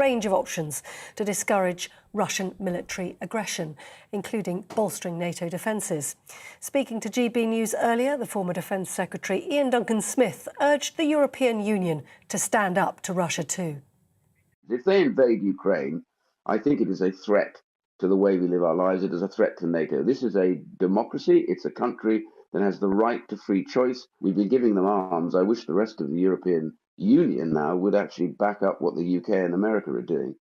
range of options to discourage Russian military aggression, including bolstering NATO defences. Speaking to GB News earlier, the former Defence Secretary Ian Duncan Smith urged the European Union to stand up to Russia too. If they invade Ukraine, I think it is a threat to the way we live our lives. It is a threat to NATO. This is a democracy. It's a country that has the right to free choice. We've been giving them arms. I wish the rest of the European Union now would actually back up what the UK and America are doing.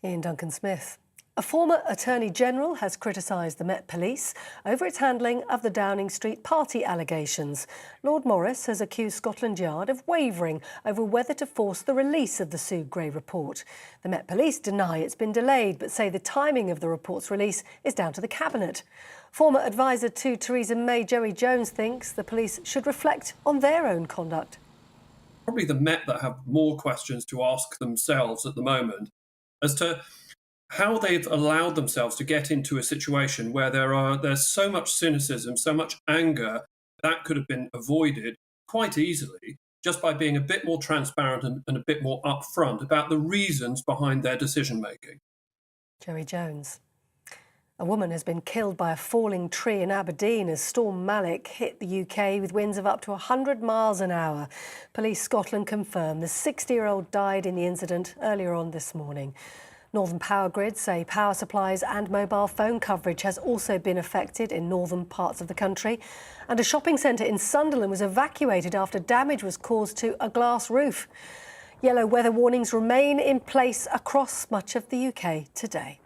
Ian Duncan Smith. A former Attorney General has criticised the Met Police over its handling of the Downing Street party allegations. Lord Morris has accused Scotland Yard of wavering over whether to force the release of the Sue Gray report. The Met Police deny it's been delayed, but say the timing of the report's release is down to the Cabinet. Former advisor to Theresa May, Jerry Jones, thinks the police should reflect on their own conduct. Probably the Met that have more questions to ask themselves at the moment as to how they've allowed themselves to get into a situation where there's so much cynicism, so much anger, that could have been avoided quite easily just by being a bit more transparent and a bit more upfront about the reasons behind their decision-making. Jerry Jones. A woman has been killed by a falling tree in Aberdeen as Storm Malik hit the UK with winds of up to 100 miles an hour. Police Scotland confirm the 60-year-old died in the incident earlier on this morning. Northern Power Grid say power supplies and mobile phone coverage has also been affected in northern parts of the country. And a shopping centre in Sunderland was evacuated after damage was caused to a glass roof. Yellow weather warnings remain in place across much of the UK today.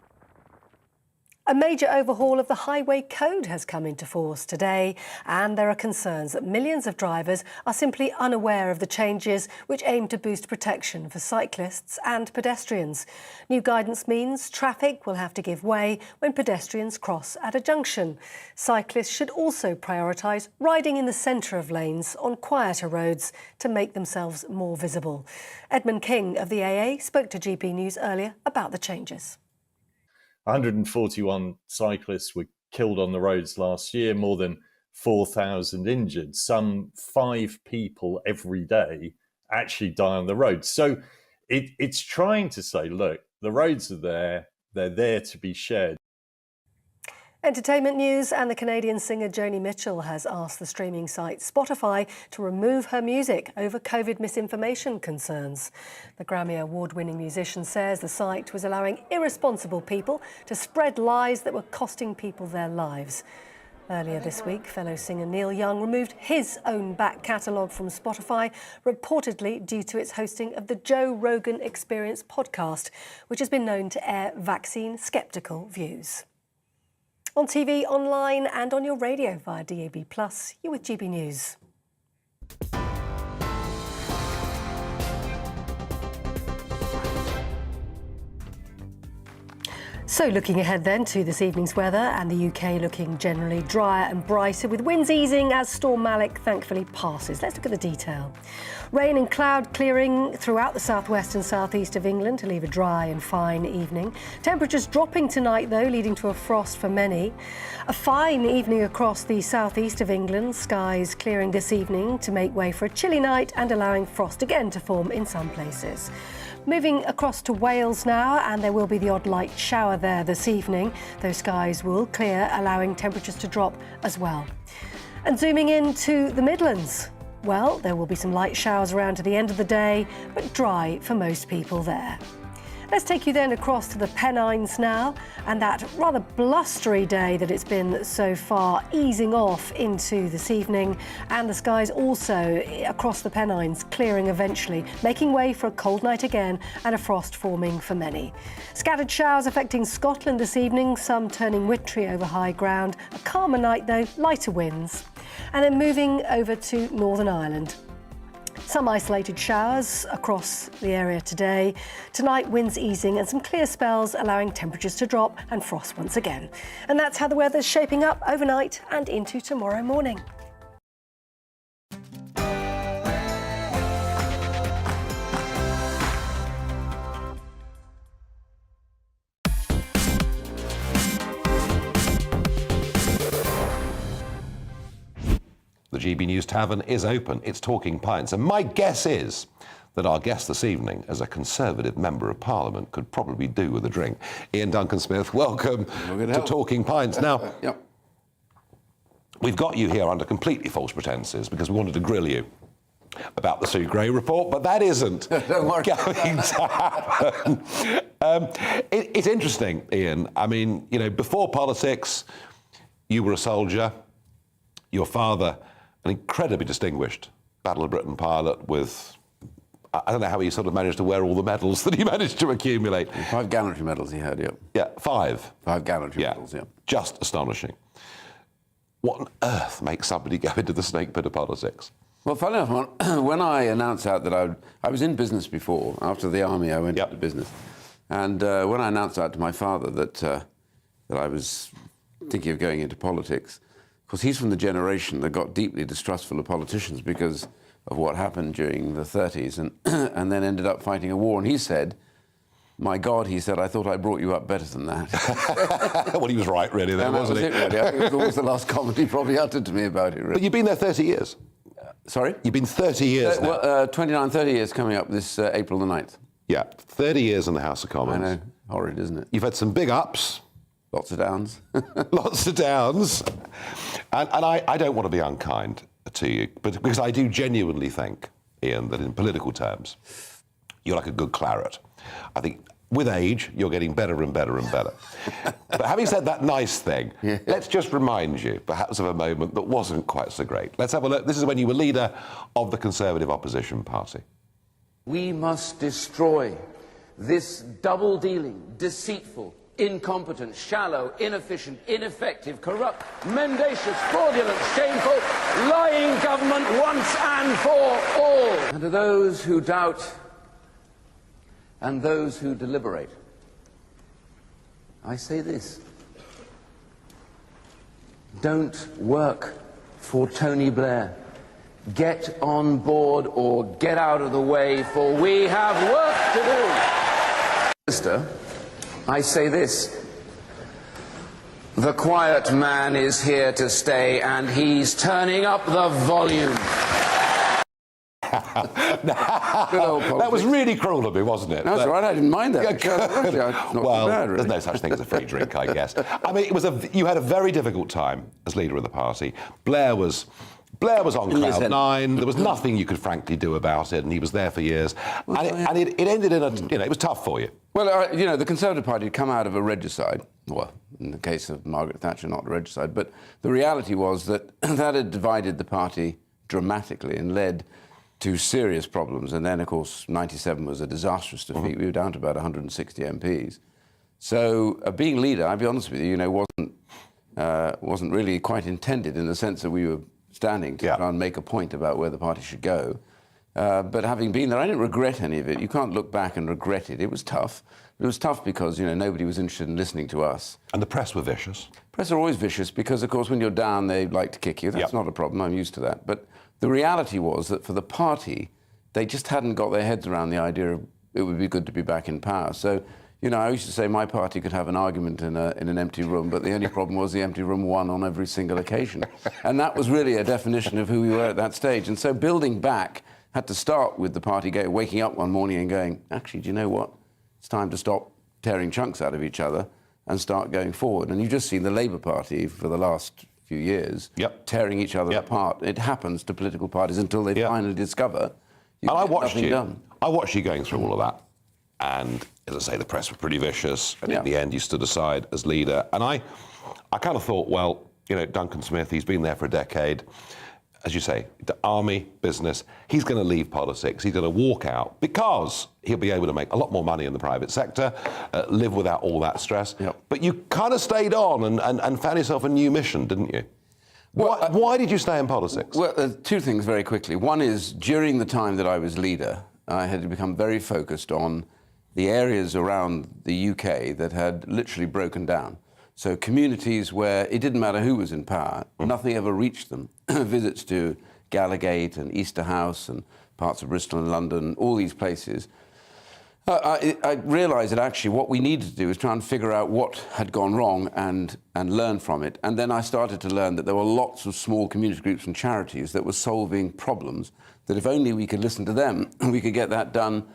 A major overhaul of the highway code has come into force today, and there are concerns that millions of drivers are simply unaware of the changes which aim to boost protection for cyclists and pedestrians. New guidance means traffic will have to give way when pedestrians cross at a junction. Cyclists should also prioritise riding in the centre of lanes on quieter roads to make themselves more visible. Edmund King of the AA spoke to GB News earlier about the changes. 141 cyclists were killed on the roads last year, more than 4,000 injured. Some 5 people every day actually die on the road. So it's trying to say, look, the roads are there, they're there to be shared. Entertainment news, and the Canadian singer Joni Mitchell has asked the streaming site Spotify to remove her music over COVID misinformation concerns. The Grammy Award-winning musician says the site was allowing irresponsible people to spread lies that were costing people their lives. Earlier this week, fellow singer Neil Young removed his own back catalogue from Spotify, reportedly due to its hosting of the Joe Rogan Experience podcast, which has been known to air vaccine-sceptical views. On TV, online and on your radio via DAB+, you're with GB News. So looking ahead then to this evening's weather, and the UK looking generally drier and brighter with winds easing as Storm Malik thankfully passes. Let's look at the detail. Rain and cloud clearing throughout the southwest and southeast of England to leave a dry and fine evening. Temperatures dropping tonight though, leading to a frost for many. A fine evening across the southeast of England. Skies clearing this evening to make way for a chilly night and allowing frost again to form in some places. Moving across to Wales now, and there will be the odd light shower there this evening. Those skies will clear, allowing temperatures to drop as well. And zooming into the Midlands, well, there will be some light showers around to the end of the day, but dry for most people there. Let's take you then across to the Pennines now, and that rather blustery day that it's been so far easing off into this evening, and the skies also across the Pennines clearing eventually, making way for a cold night again and a frost forming for many. Scattered showers affecting Scotland this evening, some turning wintry over high ground. A calmer night though, lighter winds. And then moving over to Northern Ireland. Some isolated showers across the area today. Tonight, winds easing and some clear spells, allowing temperatures to drop and frost once again. And that's how the weather's shaping up overnight and into tomorrow morning. The GB News Tavern is open. It's Talking Pints. And my guess is that our guest this evening, as a Conservative Member of Parliament, could probably do with a drink. Ian Duncan Smith, welcome to Talking Pints. Now, we've got you here under completely false pretences because we wanted to grill you about the Sue Gray report, but that isn't going to happen. It's interesting, Ian. I mean, you know, before politics, you were a soldier. Your father, an incredibly distinguished Battle of Britain pilot with, I don't know how he sort of managed to wear all the medals that he managed to accumulate. 5 gallantry medals he had, yeah. Yeah, 5. 5 gallantry medals, yeah. Just astonishing. What on earth makes somebody go into the snake pit of politics? Well, funny enough, when I announced out that I was in business before, after the army I went into business, and when I announced out to my father that I was thinking of going into politics, because he's from the generation that got deeply distrustful of politicians because of what happened during the 30s and then ended up fighting a war. And he said, my God, he said, I thought I brought you up better than that. Well, he was right, really, then, wasn't he? That was it, really. I think it was always the last comment he probably uttered to me about it, really. But you've been there 30 years. Sorry? You've been 30 years now. Well, 29, 30 years coming up this April the 9th. Yeah, 30 years in the House of Commons. I know, horrid, isn't it? You've had some big ups. Lots of downs. Lots of downs. And I don't want to be unkind to you, but because I do genuinely think, Ian, that in political terms, you're like a good claret. I think with age, you're getting better and better and better. But having said that nice thing, let's just remind you, perhaps, of a moment that wasn't quite so great. Let's have a look. This is when you were leader of the Conservative Opposition Party. We must destroy this double-dealing, deceitful, incompetent, shallow, inefficient, ineffective, corrupt, mendacious, fraudulent, shameful, lying government once and for all. And to those who doubt and those who deliberate, I say this: don't work for Tony Blair. Get on board or get out of the way, for we have work to do. Minister, I say this: the quiet man is here to stay, and he's turning up the volume. That was really cruel of me, wasn't it? That's all right, I didn't mind that. Well, there's no such thing as a free drink, I guess. I mean, you had a very difficult time as leader of the party. Blair was on cloud 9. There was nothing you could frankly do about it, and he was there for years. And it ended in it was tough for you. Well, the Conservative Party had come out of a regicide. Well, in the case of Margaret Thatcher, not a regicide. But the reality was that that had divided the party dramatically and led to serious problems. And then, of course, 97 was a disastrous defeat. We were down to about 160 MPs. So being leader, I'll be honest with you, wasn't really quite intended, in the sense that we were standing to try and make a point about where the party should go. But having been there, I didn't regret any of it. You can't look back and regret it. It was tough. It was tough because, nobody was interested in listening to us. And the press were vicious. Press are always vicious because, of course, when you're down, they like to kick you. That's not a problem. I'm used to that. But the reality was that for the party, they just hadn't got their heads around the idea of it would be good to be back in power. So, I used to say my party could have an argument in an empty room, but the only problem was the empty room won on every single occasion. And that was really a definition of who we were at that stage. And so building back had to start with the party waking up one morning and going, actually, do you know what? It's time to stop tearing chunks out of each other and start going forward. And you've just seen the Labour Party for the last few years tearing each other apart. It happens to political parties until they finally discover I watched you going through all of that. And as I say, the press were pretty vicious. And in the end, you stood aside as leader. And I kind of thought, well, Duncan Smith, he's been there for a decade. As you say, the army, business, he's going to leave politics. He's going to walk out because he'll be able to make a lot more money in the private sector, live without all that stress. But you kind of stayed on and found yourself a new mission, didn't you? Well, why did you stay in politics? Well, two things very quickly. One is, during the time that I was leader, I had become very focused on the areas around the UK that had literally broken down. So communities where it didn't matter who was in power, nothing ever reached them. Visits to Gallowgate and Easter House and parts of Bristol and London, all these places. I realised that actually what we needed to do was try and figure out what had gone wrong and learn from it. And then I started to learn that there were lots of small community groups and charities that were solving problems, that if only we could listen to them, we could get that done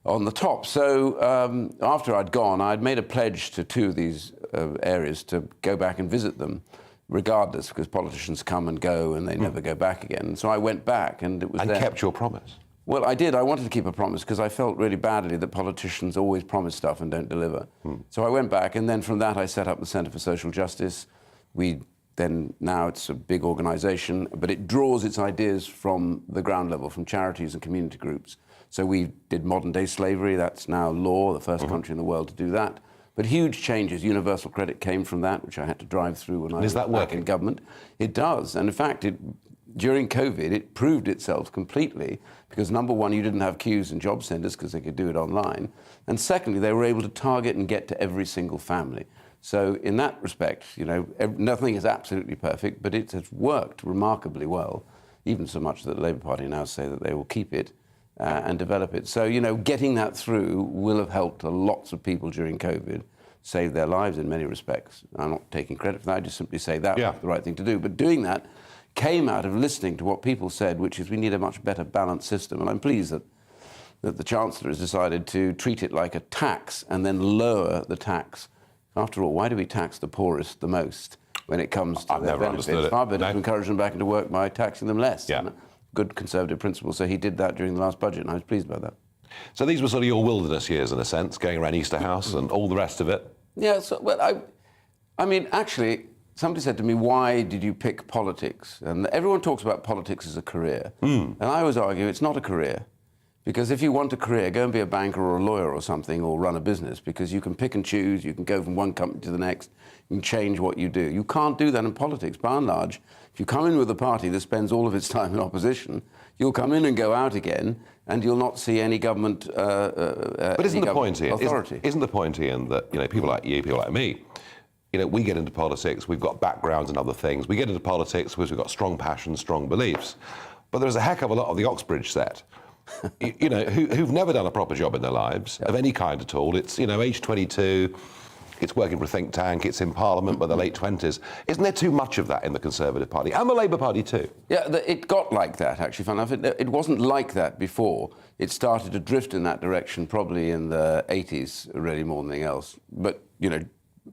on the top. So after I'd gone, I'd made a pledge to 2 of these areas to go back and visit them, regardless, because politicians come and go and they never go back again. So I went back and it was there. Kept your promise. Well, I did. I wanted to keep a promise because I felt really badly that politicians always promise stuff and don't deliver. So I went back, and then from that I set up the Centre for Social Justice. Now it's a big organisation, but it draws its ideas from the ground level, from charities and community groups. So we did modern-day slavery. That's now law, the first country in the world to do that. But huge changes. Universal credit came from that, which I had to drive through when I was back in government. It does. And in fact, during COVID, it proved itself completely because, number one, you didn't have queues in job centres because they could do it online. And secondly, they were able to target and get to every single family. So in that respect, nothing is absolutely perfect, but it has worked remarkably well, even so much that the Labour Party now say that they will keep it and develop it. So, getting that through will have helped lots of people during COVID, saved their lives in many respects. I'm not taking credit for that, I just simply say that was the right thing to do. But doing that came out of listening to what people said, which is we need a much better balanced system. And I'm pleased that the Chancellor has decided to treat it like a tax and then lower the tax. After all, why do we tax the poorest the most when it comes to their benefits? It's far better to encourage them back into work by taxing them less. Yeah. Good Conservative principle. So he did that during the last budget, and I was pleased about that. So these were sort of your wilderness years, in a sense, going around Easter House and all the rest of it? Yeah, I mean, actually, somebody said to me, why did you pick politics? And everyone talks about politics as a career. And I always argue it's not a career. Because if you want a career, go and be a banker or a lawyer or something, or run a business, because you can pick and choose, you can go from one company to the next, you can change what you do. You can't do that in politics. By and large, if you come in with a party that spends all of its time in opposition, you'll come in and go out again, and you'll not see any government But isn't the point, Ian, isn't the point, Ian, that people like you, people like me, we get into politics, we've got backgrounds and other things. We get into politics because we've got strong passions, strong beliefs. But there's a heck of a lot of the Oxbridge set, who've never done a proper job in their lives of any kind at all. It's, age 22, it's working for a think tank, it's in Parliament by the late 20s. Isn't there too much of that in the Conservative Party and the Labour Party too? Yeah, it got like that, actually. Fun enough, it wasn't like that before. It started to drift in that direction probably in the 80s, really more than anything else. But,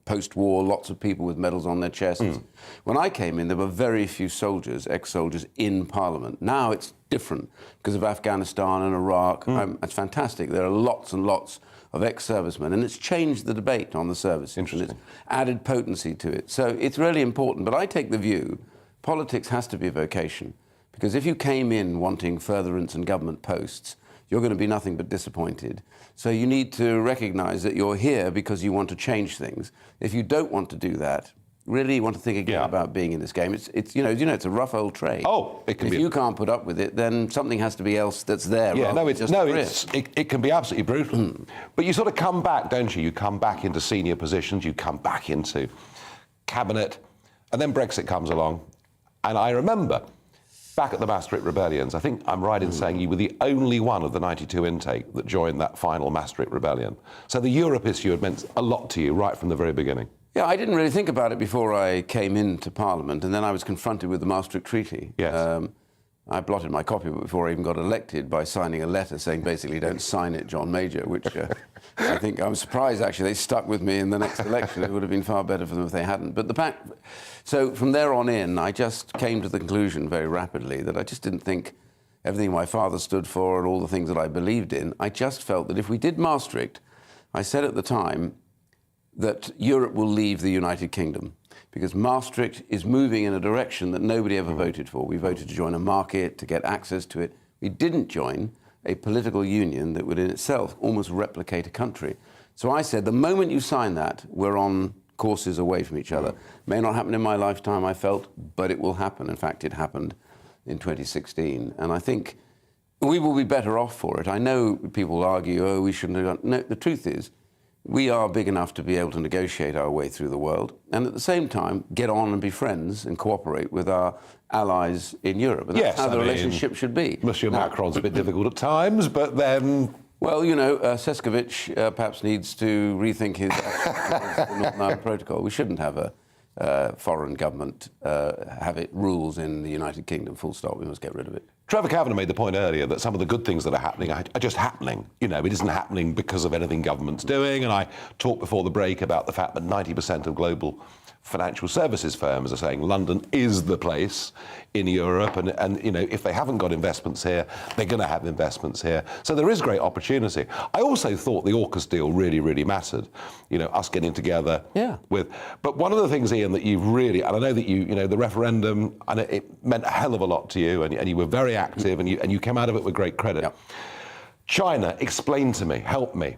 post-war, lots of people with medals on their chests. When I came in, there were very few soldiers, ex-soldiers, in Parliament. Now it's different because of Afghanistan and Iraq. It's fantastic. There are lots and lots of ex-servicemen, and it's changed the debate on the service. Interesting. It's added potency to it. So it's really important. But I take the view, politics has to be a vocation, because if you came in wanting furtherance and government posts, you're going to be nothing but disappointed. So you need to recognise that you're here because you want to change things. If you don't want to do that, really you want to think again about being in this game. It's it's a rough old trade. Oh, it can be. If you can't put up with it, then something has to be else that's there. Yeah, it can be absolutely brutal. But you sort of come back, don't you? You come back into senior positions, you come back into cabinet, and then Brexit comes along. And I remember back at the Maastricht Rebellions, I think I'm right in saying you were the only one of the 92 intake that joined that final Maastricht Rebellion. So the Europe issue had meant a lot to you right from the very beginning. Yeah, I didn't really think about it before I came into Parliament, and then I was confronted with the Maastricht Treaty. Yes. I blotted my copy before I even got elected by signing a letter saying basically don't sign it, John Major, which I think I'm surprised actually they stuck with me in the next election. It would have been far better for them if they hadn't. But so from there on in, I just came to the conclusion very rapidly that I just didn't think everything my father stood for and all the things that I believed in. I just felt that if we did Maastricht, I said at the time that Europe will leave the United Kingdom, because Maastricht is moving in a direction that nobody ever voted for. We voted to join a market, to get access to it. We didn't join a political union that would in itself almost replicate a country. So I said, the moment you sign that, we're on courses away from each other. May not happen in my lifetime, I felt, but it will happen. In fact, it happened in 2016. And I think we will be better off for it. I know people argue, oh, we shouldn't have gone. No, the truth is, we are big enough to be able to negotiate our way through the world and at the same time get on and be friends and cooperate with our allies in Europe. And that's how the relationship should be. Monsieur Macron's a bit difficult at times, but then Well, you know, Šefčovič perhaps needs to rethink his the Northern Ireland Protocol. We shouldn't have a foreign government have it rules in the United Kingdom, full stop. We must get rid of it. Trevor Kavanagh made the point earlier that some of the good things that are happening are just happening. You know, it isn't happening because of anything government's doing. And I talked before the break about the fact that 90% of global financial services firms are saying London is the place in Europe, and you know, if they haven't got investments here, they're going to have investments here. So there is great opportunity. I also thought the AUKUS deal really, really mattered. You know, us getting together with. But one of the things, Ian, that you've really, and I know that you know, the referendum, and it meant a hell of a lot to you, and you were very active, and you came out of it with great credit. Yep. China, explain to me, help me.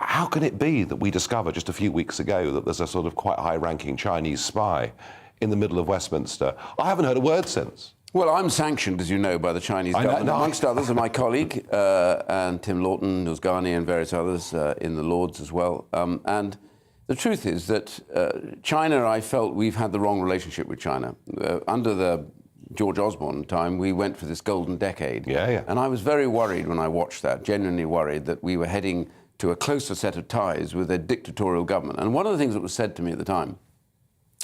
How can it be that we discovered just a few weeks ago that there's a sort of quite high-ranking Chinese spy in the middle of Westminster? I haven't heard a word since. Well, I'm sanctioned, as you know, by the Chinese government, amongst others, and my colleague, and Tim Lawton, Nusgani, and various others in the Lords as well. And the truth is that China, I felt we've had the wrong relationship with China. Under the George Osborne time, we went for this golden decade. And I was very worried when I watched that, genuinely worried that we were heading to a closer set of ties with a dictatorial government. And one of the things that was said to me at the time,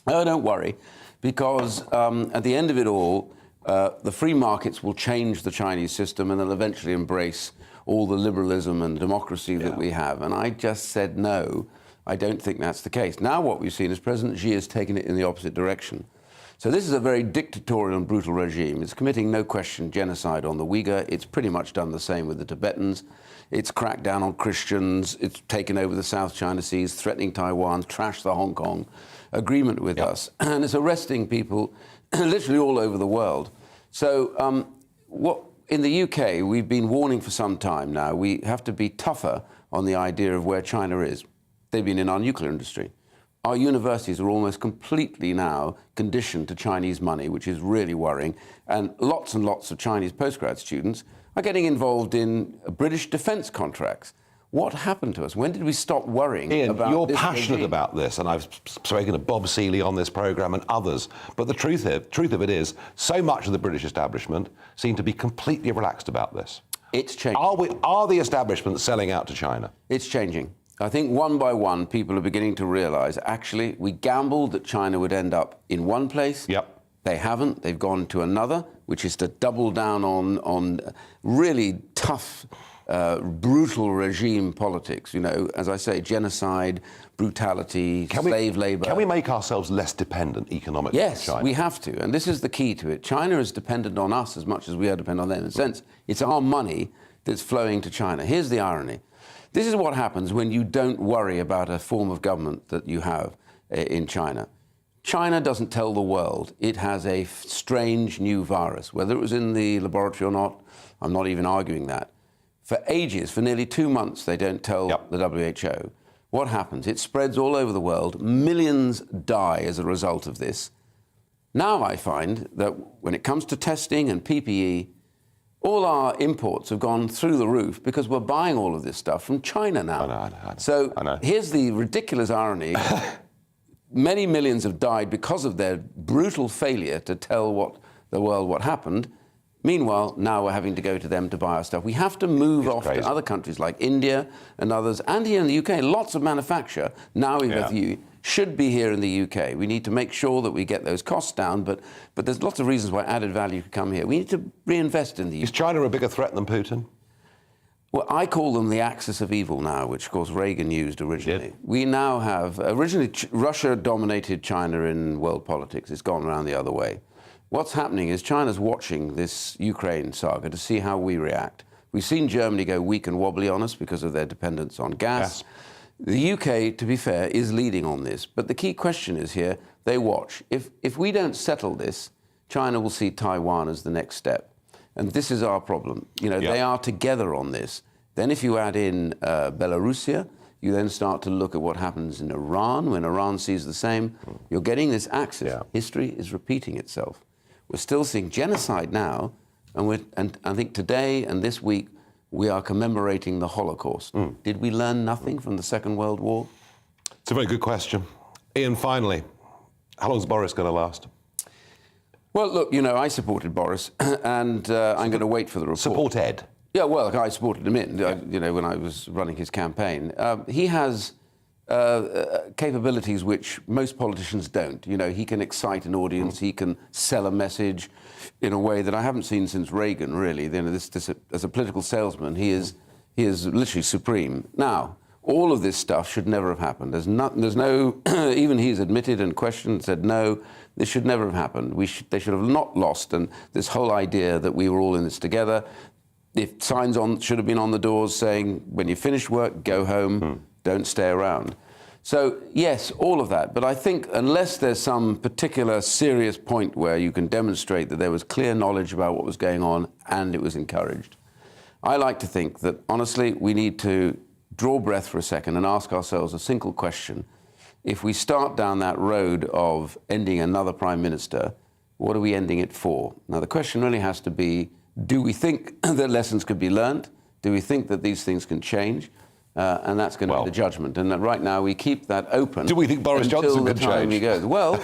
oh, don't worry, because at the end of it all, the free markets will change the Chinese system and they'll eventually embrace all the liberalism and democracy that we have. And I just said, no, I don't think that's the case. Now what we've seen is President Xi has taken it in the opposite direction. So this is a very dictatorial and brutal regime. It's committing, no question, genocide on the Uyghur. It's pretty much done the same with the Tibetans. It's cracked down on Christians. It's taken over the South China Seas, threatening Taiwan, trashed the Hong Kong agreement with us. And it's arresting people literally all over the world. So in the UK, we've been warning for some time now, we have to be tougher on the idea of where China is. They've been in our nuclear industry. Our universities are almost completely now conditioned to Chinese money, which is really worrying. And lots of Chinese postgrad students are getting involved in British defence contracts. What happened to us? When did we stop worrying Ian, about you're this passionate regime? about this, and I've spoken to Bob Seeley on this programme and others. But the truth of it is, so much of the British establishment seem to be completely relaxed about this. It's changing. Are the establishment selling out to China? It's changing. I think one by one, people are beginning to realise, actually, we gambled that China would end up in one place. They haven't. They've gone to another, which is to double down on really tough, brutal regime politics. You know, as I say, genocide, brutality, slave labour. Can we make ourselves less dependent economically on China? Yes, we have to. And this is the key to it. China is dependent on us as much as we are dependent on them. In a sense, it's our money that's flowing to China. Here's the irony. This is what happens when you don't worry about a form of government that you have in China. China doesn't tell the world it has a strange new virus. Whether it was in the laboratory or not, I'm not even arguing that. For ages, for nearly 2 months, they don't tell the WHO. What happens? It spreads all over the world. Millions die as a result of this. Now I find that when it comes to testing and PPE, all our imports have gone through the roof because we're buying all of this stuff from China now. I know. So here's the ridiculous irony. Many millions have died because of their brutal failure to tell the world what happened. Meanwhile, now we're having to go to them to buy our stuff. We have to move off to other countries like India and others, and here in the UK, lots of manufacture now should be here in the UK. We need to make sure that we get those costs down, but there's lots of reasons why added value could come here. We need to reinvest in the UK. Is China a bigger threat than Putin? Well, I call them the axis of evil now, which, of course, Reagan used originally. We now have... Originally, Russia dominated China in world politics. It's gone around the other way. What's happening is China's watching this Ukraine saga to see how we react. We've seen Germany go weak and wobbly on us because of their dependence on gas. The UK, to be fair, is leading on this. But the key question is here, they watch. If we don't settle this, China will see Taiwan as the next step. And this is our problem. You know, they are together on this. Then if you add in Belarusia, you then start to look at what happens in Iran. When Iran sees the same, you're getting this axis. History is repeating itself. We're still seeing genocide now, and I think today and this week, we are commemorating the Holocaust. Did we learn nothing from the Second World War? It's a very good question. Ian, finally, how long is Boris going to last? Well, look, you know, I supported Boris, and I'm going to wait for the report. Support Ed? Yeah, well, I supported him when I was running his campaign. He has capabilities which most politicians don't. He can excite an audience, he can sell a message in a way that I haven't seen since Reagan, really. As a political salesman, he is literally supreme. Now, all of this stuff should never have happened. There's no even he's admitted and questioned, said, no, this should never have happened. They should have not lost, and this whole idea that we were all in this together. If signs should have been on the doors saying, when you finish work, go home, don't stay around. So, yes, all of that. But I think unless there's some particular serious point where you can demonstrate that there was clear knowledge about what was going on and it was encouraged, I like to think that, honestly, we need to draw breath for a second and ask ourselves a single question. If we start down that road of ending another Prime Minister, what are we ending it for? Now, the question really has to be, do we think that lessons could be learned? Do we think that these things can change? And that's going to be the judgment. And that right now we keep that open. Do we think Boris Johnson can change? Well,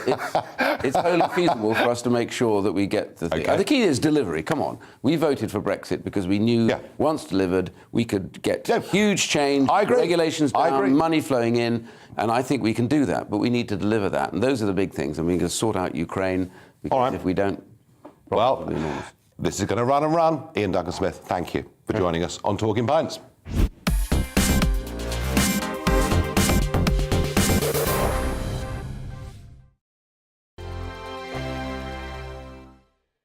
it's wholly feasible for us to make sure that we get the thing. Okay. The key is delivery. Come on. We voted for Brexit because we knew once delivered we could get huge change, regulations down, money flowing in, and I think we can do that. But we need to deliver that. And those are the big things. And we can sort out Ukraine, because if we don't, well, this is going to run and run. Ian Duncan Smith, thank you for joining us on Talking Pints.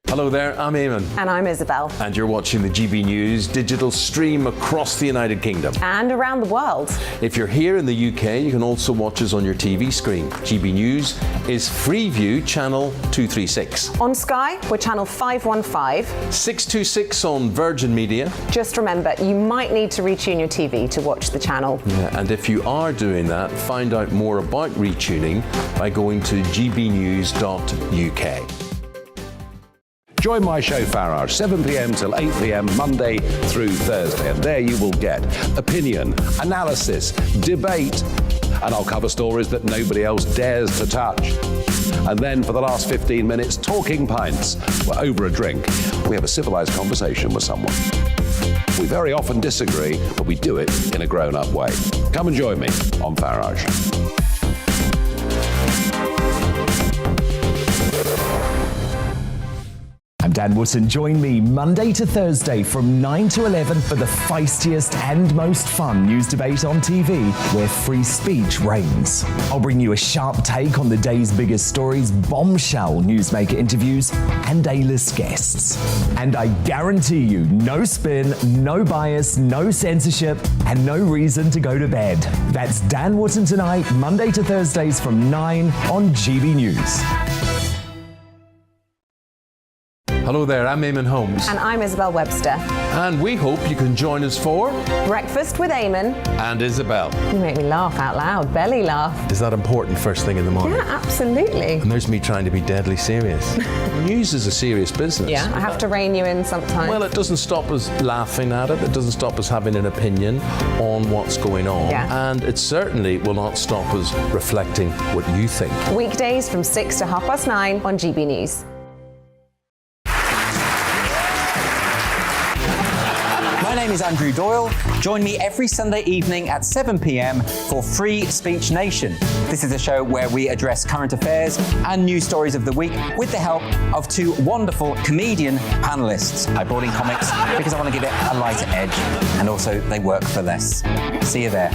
Hello there, I'm Eamon. And I'm Isabel. And you're watching the GB News digital stream across the United Kingdom. And around the world. If you're here in the UK, you can also watch us on your TV screen. GB News is Freeview channel 236. On Sky, we're channel 515. 626 on Virgin Media. Just remember, you might need to retune your TV to watch the channel. Yeah, and if you are doing that, find out more about retuning by going to gbnews.uk. Join my show Farage, 7 p.m. till 8 p.m. Monday through Thursday, and there you will get opinion, analysis, debate, and I'll cover stories that nobody else dares to touch. And then for the last 15 minutes, Talking Pints. We're over a drink. We have a civilised conversation with someone. We very often disagree, but we do it in a grown-up way. Come and join me on Farage. I'm Dan Wootton. Join me Monday to Thursday from 9 to 11 for the feistiest and most fun news debate on TV, where free speech reigns. I'll bring you a sharp take on the day's biggest stories, bombshell newsmaker interviews, and A-list guests. And I guarantee you, no spin, no bias, no censorship, and no reason to go to bed. That's Dan Wootton tonight, Monday to Thursdays from 9 on GB News. Hello there, I'm Eamon Holmes. And I'm Isabel Webster. And we hope you can join us for Breakfast with Eamon and Isabel. You make me laugh out loud, belly laugh. Is that important first thing in the morning? Yeah, absolutely. And there's me trying to be deadly serious. News is a serious business. Yeah, I have to rein you in sometimes. Well, it doesn't stop us laughing at it. It doesn't stop us having an opinion on what's going on. Yeah. And it certainly will not stop us reflecting what you think. Weekdays from 6 to 9:30 on GB News. My name is Andrew Doyle. Join me every Sunday evening at 7 p.m. for Free Speech Nation. This is a show where we address current affairs and news stories of the week with the help of two wonderful comedian panellists. I brought in comics because I want to give it a lighter edge, and also they work for less. See you there.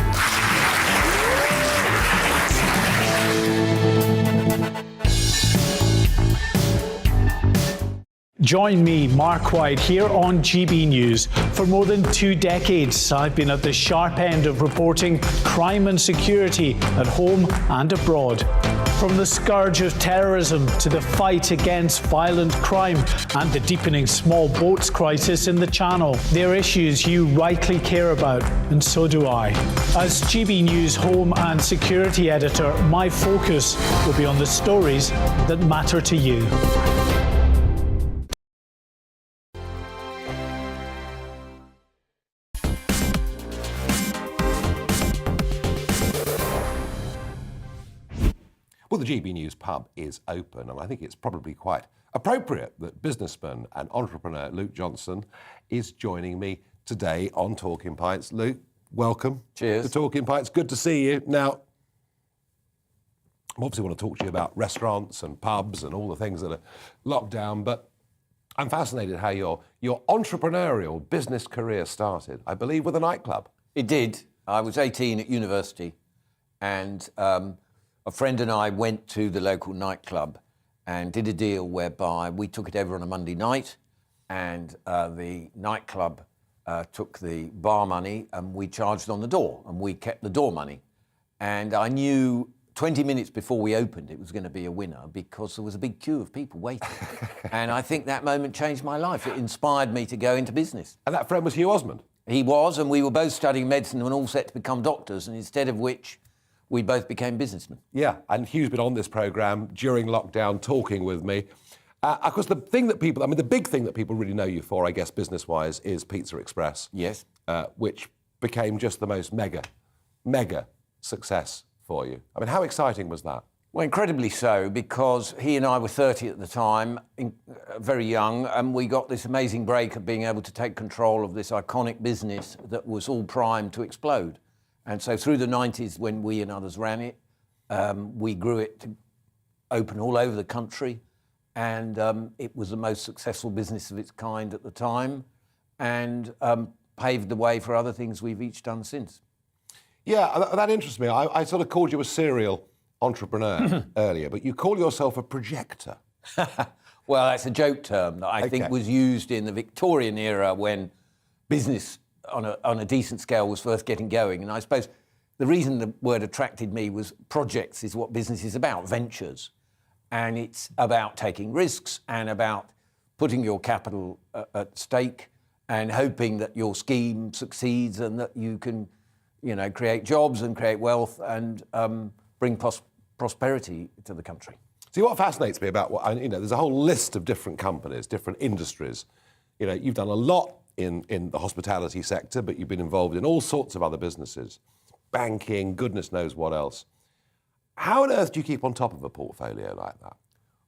Join me, Mark White, here on GB News. For more than 2 decades, I've been at the sharp end of reporting crime and security at home and abroad. From the scourge of terrorism to the fight against violent crime and the deepening small boats crisis in the Channel, they're issues you rightly care about, and so do I. As GB News home and security editor, my focus will be on the stories that matter to you. Well, the GB News pub is open, and I think it's probably quite appropriate that businessman and entrepreneur Luke Johnson is joining me today on Talking Pints. Luke, welcome. Cheers. To Talking Pints. Good to see you. Now, I obviously want to talk to you about restaurants and pubs and all the things that are locked down, but I'm fascinated how your entrepreneurial business career started, I believe, with a nightclub. It did. I was 18 at university, and a friend and I went to the local nightclub and did a deal whereby we took it over on a Monday night, and the nightclub took the bar money and we charged on the door, and we kept the door money. And I knew 20 minutes before we opened it was going to be a winner because there was a big queue of people waiting. And I think that moment changed my life. It inspired me to go into business. And that friend was Hugh Osmond? He was, and we were both studying medicine and all set to become doctors, and instead of which we both became businessmen. Yeah, and Hugh's been on this programme during lockdown talking with me. Of course, the big thing that people really know you for, I guess, business-wise, is Pizza Express. Yes. Which became just the most mega success for you. I mean, how exciting was that? Well, incredibly so, because he and I were 30 at the time, very young, and we got this amazing break of being able to take control of this iconic business that was all primed to explode. And so through the 90s, when we and others ran it, we grew it to open all over the country, and it was the most successful business of its kind at the time, and paved the way for other things we've each done since. Yeah, that interests me. I sort of called you a serial entrepreneur earlier, but you call yourself a projector. Well, that's a joke term that I think was used in the Victorian era when business on a decent scale was first getting going. And I suppose the reason the word attracted me was projects is what business is about, ventures. And it's about taking risks and about putting your capital at stake and hoping that your scheme succeeds and that you can, create jobs and create wealth and bring prosperity to the country. See, what fascinates me about there's a whole list of different companies, different industries. You've done a lot in the hospitality sector, but you've been involved in all sorts of other businesses, banking, goodness knows what else. How on earth do you keep on top of a portfolio like that?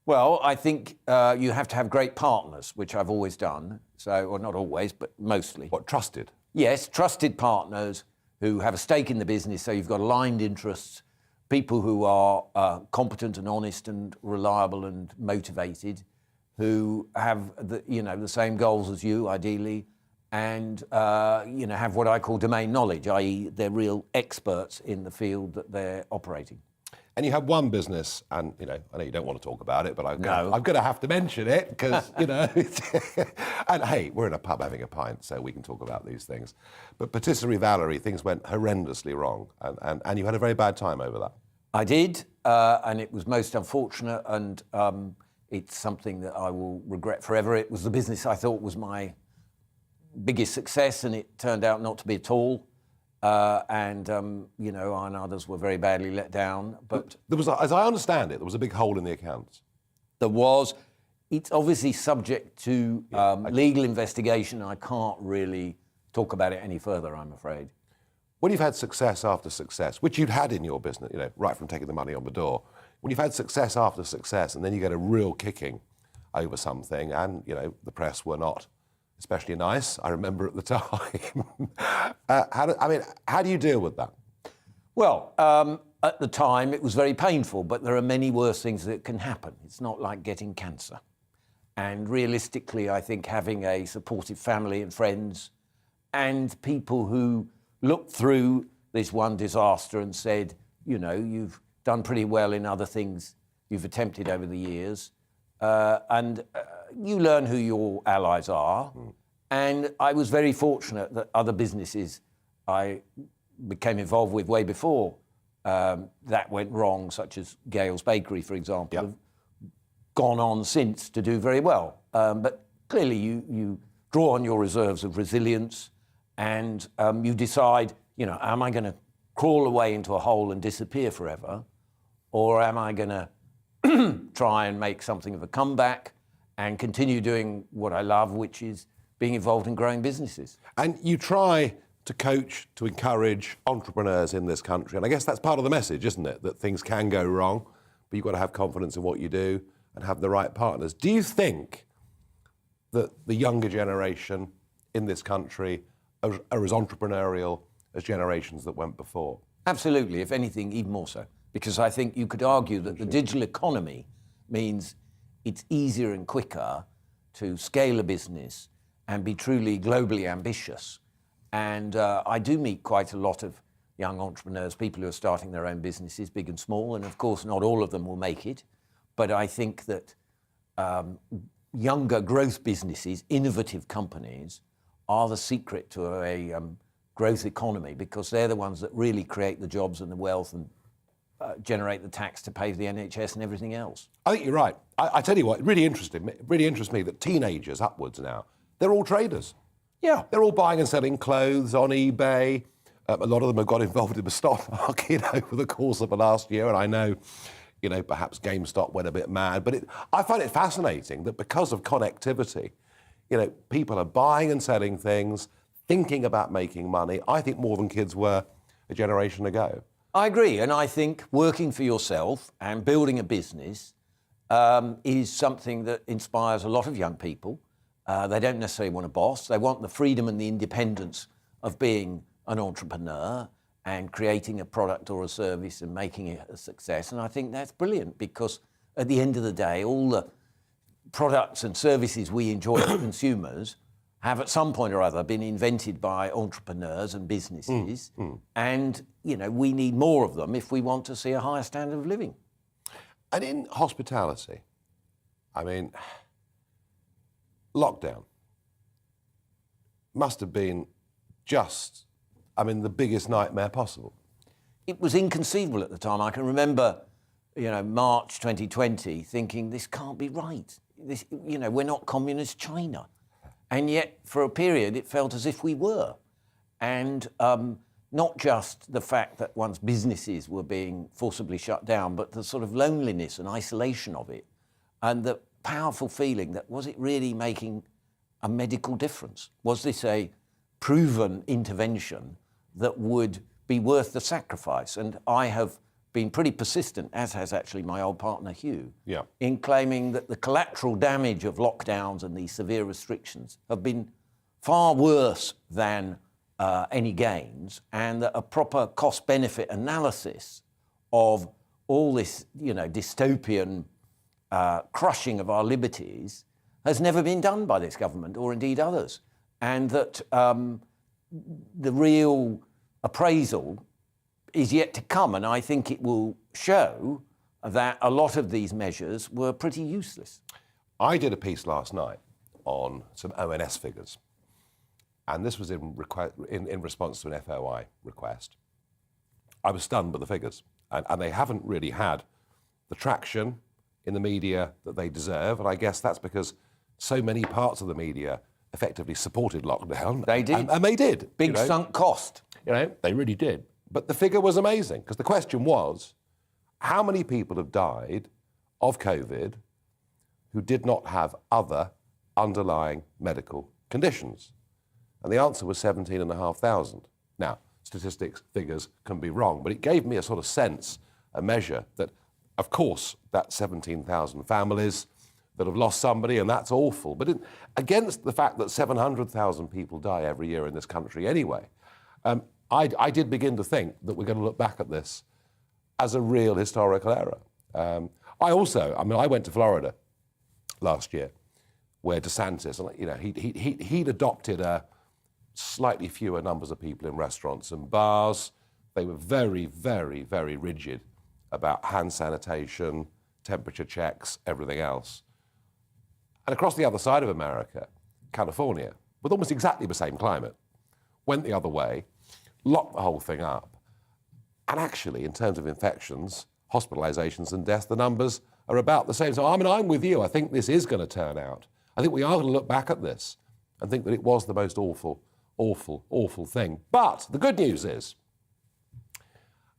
Well, I think you have to have great partners, which I've always done. Or not always, but mostly. What, trusted? Yes, trusted partners who have a stake in the business, so you've got aligned interests, people who are competent and honest and reliable and motivated, who have the same goals as you, ideally, and have what I call domain knowledge, i.e. they're real experts in the field that they're operating. And you have one business, and I know you don't want to talk about it, but I'm going to have to mention it because and hey, we're in a pub having a pint, so we can talk about these things. But Patisserie Valerie, things went horrendously wrong, and you had a very bad time over that. I did, and it was most unfortunate, and it's something that I will regret forever. It was the business I thought was my biggest success, and it turned out not to be at all. And others were very badly let down. But there was, as I understand it, there was a big hole in the accounts. There was. It's obviously subject to legal investigation. I can't really talk about it any further, I'm afraid. When you've had success after success, which you'd had in your business, right from taking the money on the door, when you've had success after success and then you get a real kicking over something and, the press were not especially nice, I remember at the time. How do you deal with that? Well, at the time it was very painful, but there are many worse things that can happen. It's not like getting cancer. And realistically, I think having a supportive family and friends and people who looked through this one disaster and said, you've done pretty well in other things you've attempted over the years, and you learn who your allies are. And I was very fortunate that other businesses I became involved with way before that went wrong, such as Gale's Bakery, for example, have gone on since to do very well. But clearly you draw on your reserves of resilience and you decide, am I going to crawl away into a hole and disappear forever? Or am I going to try and make something of a comeback and continue doing what I love, which is being involved in growing businesses? And you try to coach, to encourage entrepreneurs in this country. And I guess that's part of the message, isn't it? That things can go wrong, but you've got to have confidence in what you do and have the right partners. Do you think that the younger generation in this country are as entrepreneurial as generations that went before? Absolutely, if anything, even more so. Because I think you could argue that the digital economy means it's easier and quicker to scale a business and be truly globally ambitious. And I do meet quite a lot of young entrepreneurs, people who are starting their own businesses, big and small, and of course not all of them will make it. But I think that younger growth businesses, innovative companies, are the secret to a growth economy, because they're the ones that really create the jobs and the wealth and generate the tax to pay for the NHS and everything else. I think you're right. I tell you what, it really interests me that teenagers upwards now, they're all traders. Yeah. They're all buying and selling clothes on eBay. A lot of them have got involved in the stock market over the course of the last year, and I know, perhaps GameStop went a bit mad, but I find it fascinating that because of connectivity, people are buying and selling things, thinking about making money, I think more than kids were a generation ago. I agree, and I think working for yourself and building a business is something that inspires a lot of young people. They don't necessarily want a boss. They want the freedom and the independence of being an entrepreneur and creating a product or a service and making it a success. And I think that's brilliant, because at the end of the day, all the products and services we enjoy as consumers have at some point or other been invented by entrepreneurs and businesses. And, we need more of them if we want to see a higher standard of living. And in hospitality, lockdown must have been the biggest nightmare possible. It was inconceivable at the time. I can remember, March 2020, thinking this can't be right. This, we're not communist China. And yet, for a period, it felt as if we were. And not just the fact that one's businesses were being forcibly shut down, but the sort of loneliness and isolation of it, and the powerful feeling that, was it really making a medical difference? Was this a proven intervention that would be worth the sacrifice? And I have been pretty persistent, as has actually my old partner Hugh, in claiming that the collateral damage of lockdowns and these severe restrictions have been far worse than any gains, and that a proper cost-benefit analysis of all this, dystopian crushing of our liberties has never been done by this government, or indeed others, and that the real appraisal is yet to come, and I think it will show that a lot of these measures were pretty useless. I did a piece last night on some ONS figures, and this was in response to an FOI request. I was stunned by the figures, and they haven't really had the traction in the media that they deserve, and I guess that's because so many parts of the media effectively supported lockdown. They did. And they did. Big sunk cost. They really did. But the figure was amazing, because the question was, how many people have died of COVID who did not have other underlying medical conditions? And the answer was 17,500. Now, statistics, figures can be wrong, but it gave me a sort of sense, a measure that, of course, that's 17,000 families that have lost somebody, and that's awful. But against the fact that 700,000 people die every year in this country anyway, I did begin to think that we're going to look back at this as a real historical error. I went to Florida last year, where DeSantis, he'd adopted slightly fewer numbers of people in restaurants and bars. They were very, very, very rigid about hand sanitation, temperature checks, everything else. And across the other side of America, California, with almost exactly the same climate, went the other way, locked the whole thing up. And actually, in terms of infections, hospitalizations and deaths, the numbers are about the same. So I'm with you. I think this is going to turn out. I think we are going to look back at this and think that it was the most awful, awful, awful thing. But the good news is,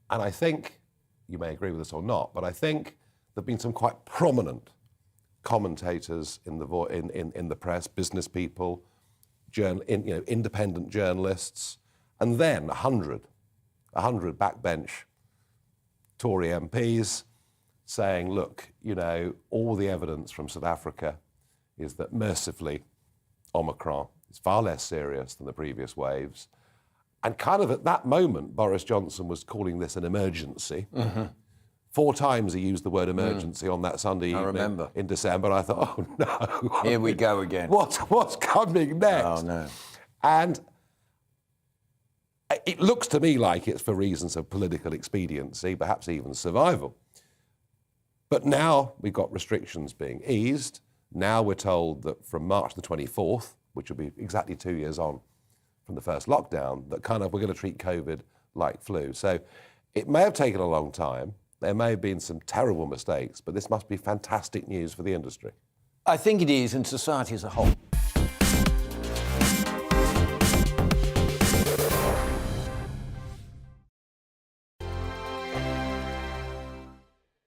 and I think you may agree with this or not, but I think there have been some quite prominent commentators in the press, business people, independent journalists, and then 100 backbench Tory MPs saying, look, all the evidence from South Africa is that mercifully Omicron It's far less serious than the previous waves. And kind of at that moment, Boris Johnson was calling this an emergency. 4 times he used the word emergency on that Sunday evening in December. I thought, oh no. Here we go again. What's coming next? Oh no. And it looks to me like it's for reasons of political expediency, perhaps even survival. But now we've got restrictions being eased. Now we're told that from March the 24th, which will be exactly 2 years on from the first lockdown, that kind of we're going to treat COVID like flu. So it may have taken a long time. There may have been some terrible mistakes, but this must be fantastic news for the industry. I think it is, and society as a whole.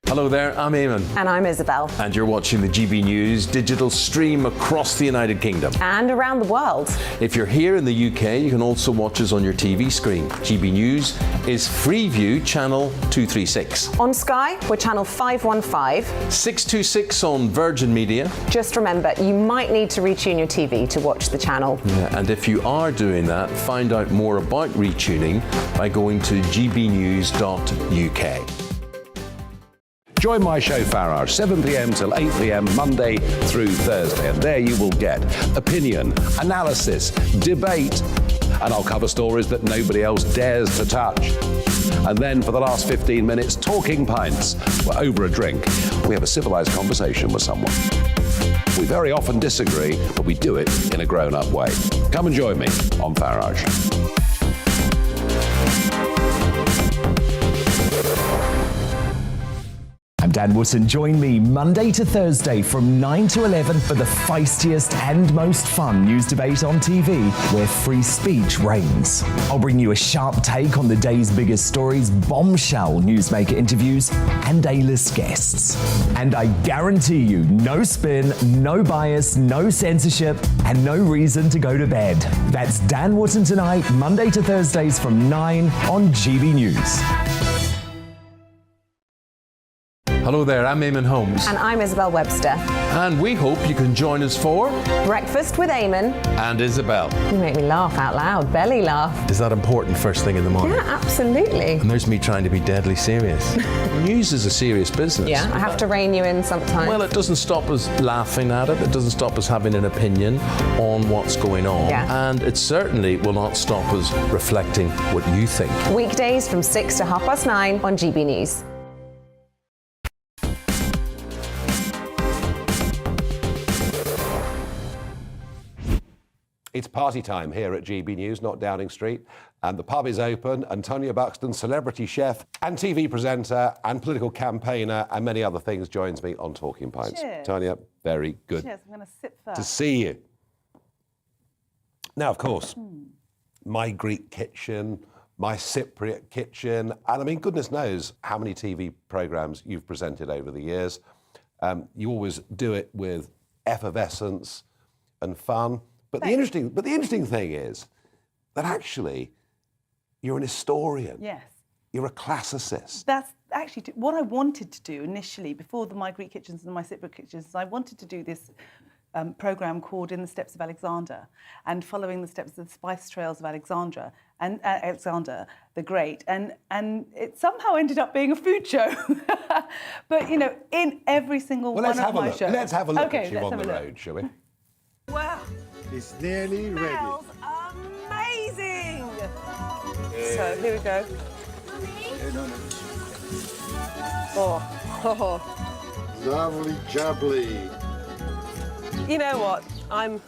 Hello there, I'm Eamon. And I'm Isabel. And you're watching the GB News digital stream across the United Kingdom. And around the world. If you're here in the UK, you can also watch us on your TV screen. GB News is Freeview channel 236. On Sky, we're channel 515. 626 on Virgin Media. Just remember, you might need to retune your TV to watch the channel. Yeah, and if you are doing that, find out more about retuning by going to gbnews.uk. Join my show Farage, 7 p.m. till 8 p.m. Monday through Thursday, and there you will get opinion, analysis, debate, and I'll cover stories that nobody else dares to touch. And then for the last 15 minutes, Talking Pints. We're over a drink. We have a civilised conversation with someone. We very often disagree, but we do it in a grown-up way. Come and join me on Farage. I'm Dan Wootton. Join me Monday to Thursday from 9 to 11 for the feistiest and most fun news debate on TV, where free speech reigns. I'll bring you a sharp take on the day's biggest stories, bombshell newsmaker interviews, and A-list guests. And I guarantee you, no spin, no bias, no censorship, and no reason to go to bed. That's Dan Wootton tonight, Monday to Thursdays from 9 on GB News. Hello there, I'm Eamon Holmes. And I'm Isabel Webster. And we hope you can join us for Breakfast with Eamon and Isabel. You make me laugh out loud, belly laugh. Is that important first thing in the morning? Yeah, absolutely. And there's me trying to be deadly serious. News is a serious business. Yeah, I have to rein you in sometimes. Well, it doesn't stop us laughing at it. It doesn't stop us having an opinion on what's going on. Yeah. And it certainly will not stop us reflecting what you think. Weekdays from 6 to 9:30 on GB News. It's party time here at GB News, not Downing Street, and the pub is open, and Tonia Buxton, celebrity chef and TV presenter and political campaigner and many other things, joins me on Talking Pints. Cheers. Tonia, very good. Cheers, I'm going to sip first. To see you. Now, of course, my Greek kitchen, my Cypriot kitchen, and I mean, goodness knows how many TV programmes you've presented over the years. You always do it with effervescence and fun. But the interesting thing is that actually you're an historian. Yes. You're a classicist. That's actually what I wanted to do initially, before the My Greek Kitchens and My Cypriot Kitchens. I wanted to do this programme called In the Steps of Alexander, and following the steps of the spice trails of Alexander and Alexander the Great, and it somehow ended up being a food show. But you know, in every single one of my shows. Let's have a look okay, at you on the road, shall we? Wow. It's nearly ready. Smells amazing. So here we go. Oh. Lovely jubbly. You know what? I'm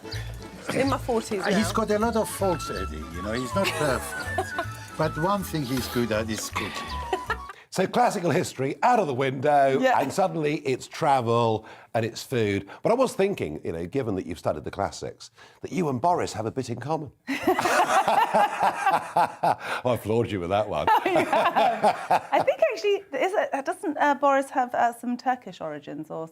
in my 40s now. He's got a lot of faults, Eddie. You know, he's not perfect. But one thing he's good at is cooking. So classical history out of the window, Yeah. and suddenly it's travel and it's food. But I was thinking, you know, given that you've studied the classics, that you and Boris have a bit in common. I applaud you with that one. I think actually, doesn't Boris have some Turkish origins? Or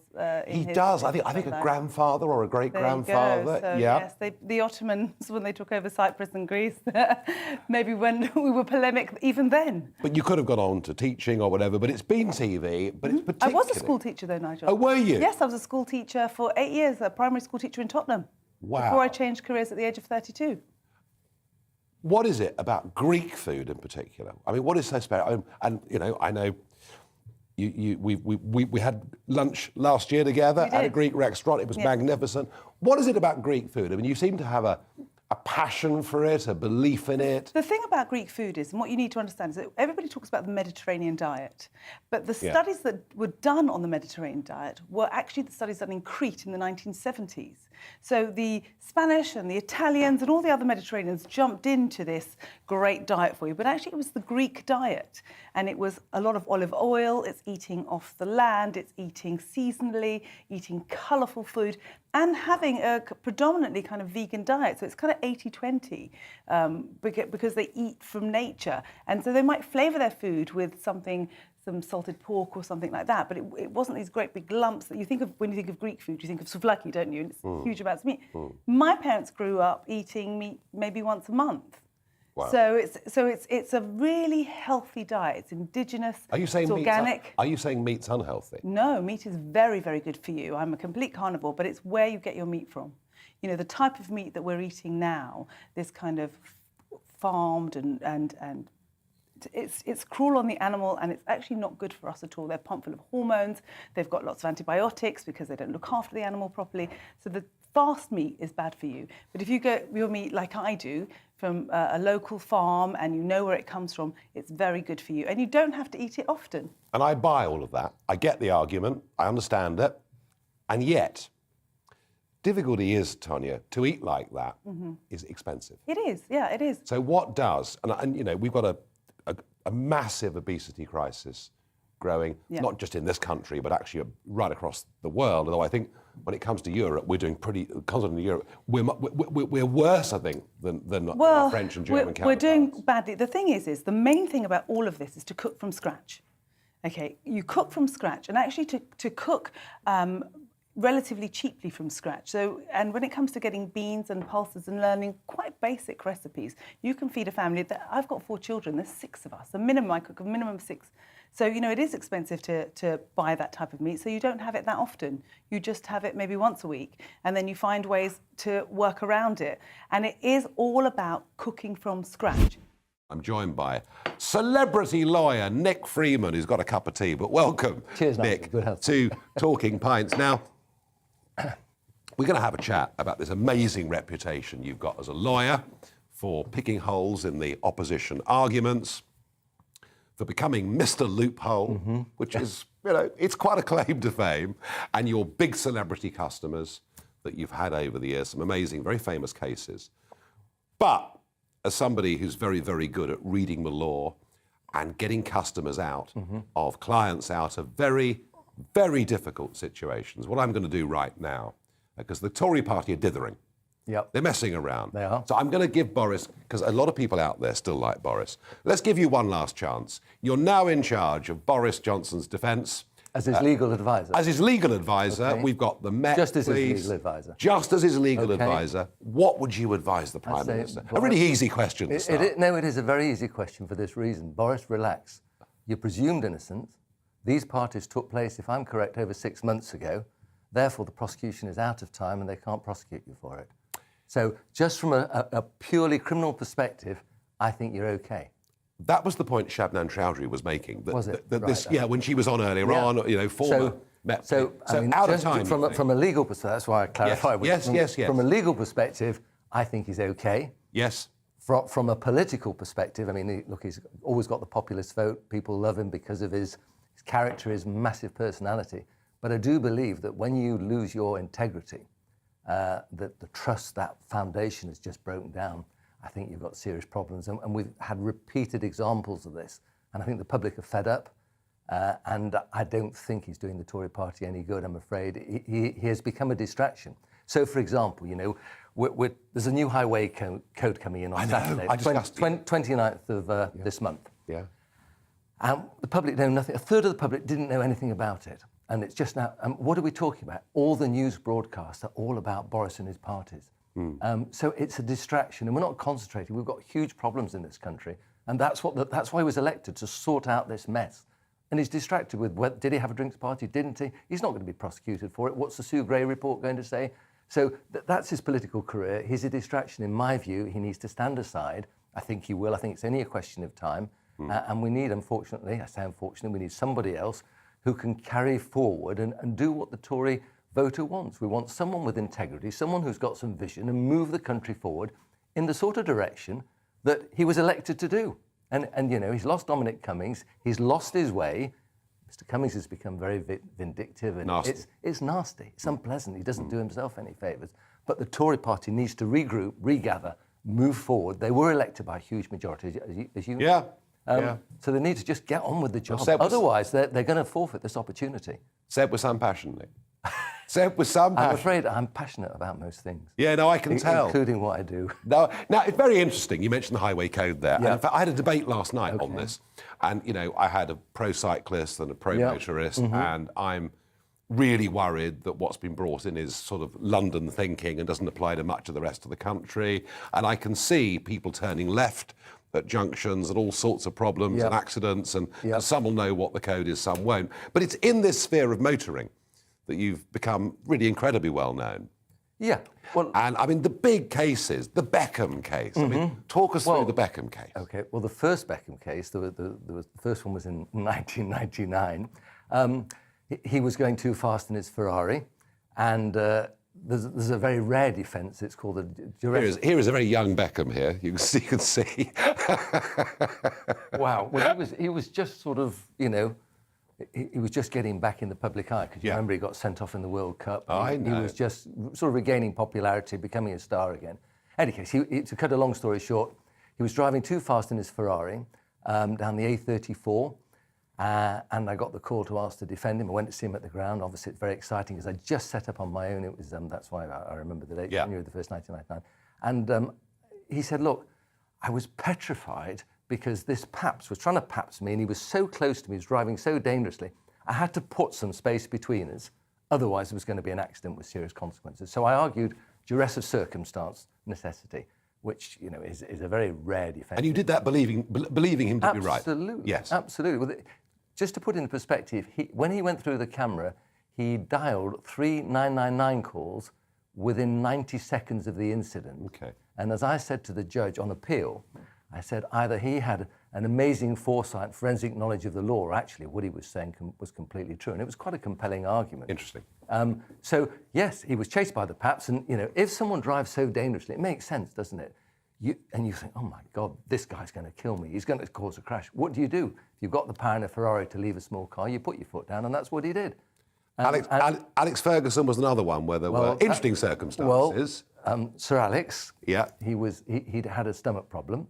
He does. I think a grandfather or a great-grandfather. So, yeah. Yes, the Ottomans, when they took over Cyprus and Greece, maybe when we were polemic even then. But you could have gone on to teaching or whatever, but it's been TV, but it's I particularly... was a school teacher though, Nigel. Oh, were you? Yes, I was a school teacher for 8 years, a primary school teacher in Tottenham. Wow. Before I changed careers at the age of 32. What is it about Greek food in particular? I mean, what is so special? And you know, I know we had lunch last year together at a Greek restaurant. It was magnificent. What is it about Greek food? I mean, you seem to have a passion for it, a belief in it. The thing about Greek food is, and what you need to understand, is that everybody talks about the Mediterranean diet, but the studies that were done on the Mediterranean diet were actually the studies done in Crete in the 1970s. So the Spanish and the Italians and all the other Mediterraneans jumped into this great diet for you, but actually it was the Greek diet. And it was a lot of olive oil, it's eating off the land, it's eating seasonally, eating colourful food, and having a predominantly kind of vegan diet. So it's kind of 80-20 because they eat from nature. And so they might flavour their food with some salted pork or something like that, but it wasn't these great big lumps that you think of when you think of Greek food. You think of souvlaki, don't you? And it's huge amounts of meat. My parents grew up eating meat maybe once a month. Wow. So it's a really healthy diet. It's indigenous. Are you saying it's organic? Are you saying meat's unhealthy? No, meat is very, very good for you. I'm a complete carnivore, but it's where you get your meat from. You know, the type of meat that we're eating now, this kind of farmed and it's cruel on the animal, and it's actually not good for us at all. They're pumped full of hormones. They've got lots of antibiotics because they don't look after the animal properly. So the fast meat is bad for you. But if you get your meat like I do from a local farm and you know where it comes from, it's very good for you. And you don't have to eat it often. And I buy all of that. I get the argument. I understand it. And yet, difficulty is, Tonia, to eat like that is expensive. It is, yeah, it is. So what does, and you know, we've got a massive obesity crisis growing, not just in this country, but actually right across the world. Although I think when it comes to Europe, we're doing continental Europe, we're worse, I think, than our French and German counterparts. We're doing badly. The thing is the main thing about all of this is to cook from scratch. Okay, you cook from scratch, and actually to cook relatively cheaply from scratch. So, and when it comes to getting beans and pulses and learning quite basic recipes, you can feed a family. I've got 4 children, there's 6 of us. The minimum, I cook a minimum of 6. So, you know, it is expensive to buy that type of meat, so you don't have it that often. You just have it maybe once a week, and then you find ways to work around it. And it is all about cooking from scratch. I'm joined by celebrity lawyer Nick Freeman, who's got a cup of tea, but welcome, cheers, Nick, good health. To Talking Pints. Now, we're going to have a chat about this amazing reputation you've got as a lawyer for picking holes in the opposition arguments, for becoming Mr. Loophole, which is, you know, it's quite a claim to fame, and your big celebrity customers that you've had over the years, some amazing, very famous cases. But as somebody who's very, very good at reading the law and getting customers out of clients out of very, very difficult situations, what I'm going to do right now, because the Tory party are dithering. Yep. They're messing around. They are. So I'm going to give Boris, because a lot of people out there still like Boris. Let's give you one last chance. You're now in charge of Boris Johnson's defence. As his legal advisor. As his legal advisor. Okay. We've got the Met, Just as his please. legal advisor. Just as his legal Okay. advisor. What would you advise the Prime Minister? A really easy question to start. No, it is a very easy question for this reason. Boris, relax. You're presumed innocent. These parties took place, if I'm correct, over 6 months ago. Therefore, the prosecution is out of time and they can't prosecute you for it. So just from a purely criminal perspective, I think you're okay. That was the point Shabnam Chowdhury was making. Was it? When she was on earlier on, you know, former Met. So I mean, out of time. From a legal perspective, that's why I clarified. Yes. From a legal perspective, I think he's okay. Yes. From a political perspective, I mean, he's always got the populist vote. People love him because of his character, his massive personality. But I do believe that when you lose your integrity, that the trust, that foundation has just broken down, I think you've got serious problems. And we've had repeated examples of this. And I think the public are fed up. And I don't think he's doing the Tory party any good, I'm afraid. He has become a distraction. So, for example, you know, there's a new highway code coming in on Saturday, 29th of this month. Yeah. And the public know nothing. A third of the public didn't know anything about it. And it's just now, what are we talking about? All the news broadcasts are all about Boris and his parties. So it's a distraction, and we're not concentrating. We've got huge problems in this country, and that's why he was elected, to sort out this mess. And he's distracted with, did he have a drinks party, didn't he? He's not going to be prosecuted for it. What's the Sue Gray report going to say? So that's his political career. He's a distraction, in my view. He needs to stand aside. I think he will. I think it's only a question of time. And we need, unfortunately, I say unfortunately, we need somebody else who can carry forward and do what the Tory voter wants. We want someone with integrity, someone who's got some vision and move the country forward in the sort of direction that he was elected to do. And you know, he's lost Dominic Cummings. He's lost his way. Mr. Cummings has become very vindictive. And nasty. It's nasty. It's unpleasant. He doesn't do himself any favours. But the Tory party needs to regroup, regather, move forward. They were elected by a huge majority, as you Yeah. So they need to just get on with the job. Otherwise, they're going to forfeit this opportunity. Said with some passion, Nick. Said with some passion. I'm afraid I'm passionate about most things. Yeah, no, I can tell. Including what I do. Now, it's very interesting. You mentioned the highway code there. Yeah. And in fact, I had a debate last night on this. And, you know, I had a pro-cyclist and a pro-motorist, and I'm really worried that what's been brought in is sort of London thinking and doesn't apply to much of the rest of the country. And I can see people turning left at junctions and all sorts of problems and accidents, and some will know what the code is, some won't. But it's in this sphere of motoring that you've become really incredibly well known. Yeah. Well, and I mean, the big cases, the Beckham case. I mean, talk us through the Beckham case. Okay. Well, the first Beckham case, the first one was in 1999. He was going too fast in his Ferrari, and there's a very rare defence. It's called a duress. Here is a very young Beckham here. You can see. Wow. Well, he was just sort of, you know, he was just getting back in the public eye, because you remember he got sent off in the World Cup. I know. He was just sort of regaining popularity, becoming a star again. In any case, to cut a long story short, he was driving too fast in his Ferrari down the A34, and I got the call to ask to defend him. I went to see him at the ground. Obviously, it's very exciting, because I just set up on my own. It was that's why I remember the date, January the 1st, 1999. And he said, look, I was petrified, because this Paps was trying to Paps me, and he was so close to me, he was driving so dangerously. I had to put some space between us, otherwise there was going to be an accident with serious consequences. So I argued duress of circumstance, necessity, which, you know, is a very rare defence. And you did that believing him to be right. Absolutely. Yes. Absolutely. Well, just to put it in perspective, when he went through the camera, he dialed 3 999 calls within 90 seconds of the incident. Okay. And as I said to the judge on appeal, I said either he had an amazing foresight, forensic knowledge of the law, or actually what he was saying was completely true. And it was quite a compelling argument. Interesting. So, yes, he was chased by the Paps. And, you know, if someone drives so dangerously, it makes sense, doesn't it? You think, oh, my God, this guy's going to kill me. He's going to cause a crash. What do? If you've got the power in a Ferrari to leave a small car, you put your foot down, and that's what he did. Alex Ferguson was another one where there were interesting circumstances. Sir Alex, he'd had a stomach problem.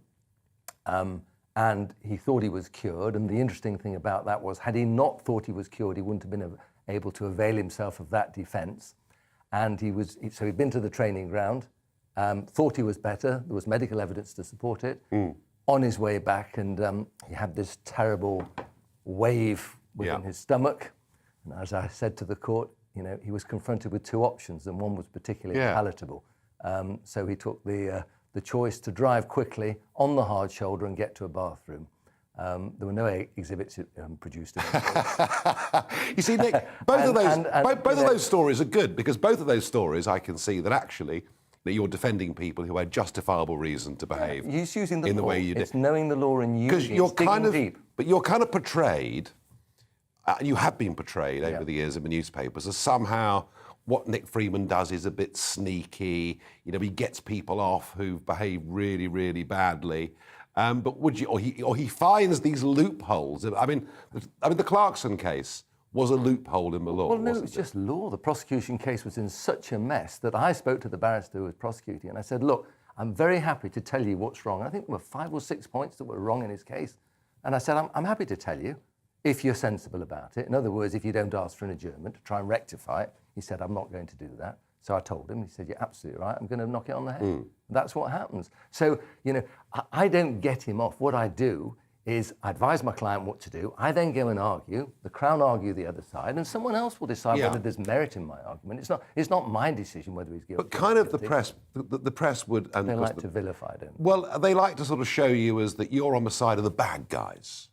And he thought he was cured. And the interesting thing about that was, had he not thought he was cured, he wouldn't have been able to avail himself of that defence. And so he'd been to the training ground, thought he was better. There was medical evidence to support it. On his way back, and he had this terrible wave within his stomach. And as I said to the court, you know, he was confronted with two options, and one was particularly palatable. So he took the choice to drive quickly on the hard shoulder and get to a bathroom. There were no exhibits produced. You see, Nick, both of those stories are good, because both of those stories I can see that actually that you're defending people who had justifiable reason to behave He's using the in the law. way you did. It's knowing the law and using it, deep. But you're kind of portrayed, and you have been portrayed over the years in the newspapers as somehow what Nick Freeman does is a bit sneaky. You know, he gets people off who've behaved really, really badly. But would you, or he finds these loopholes? I mean, the Clarkson case was a loophole in the law. Well, no, it was just law. The prosecution case was in such a mess that I spoke to the barrister who was prosecuting, and I said, look, I'm very happy to tell you what's wrong. I think there were 5 or 6 points that were wrong in his case. And I said, I'm happy to tell you if you're sensible about it. In other words, if you don't ask for an adjournment to try and rectify it. He said, I'm not going to do that. So I told him, he said, you're absolutely right, I'm going to knock it on the head. That's what happens. So, you know, I don't get him off. What I do is I advise my client what to do. I then go and argue. The Crown argue the other side, and someone else will decide whether there's merit in my argument. It's not my decision whether he's guilty. But kind of the press would... And they like to vilify, don't they? Well, they like to sort of show you as that you're on the side of the bad guys.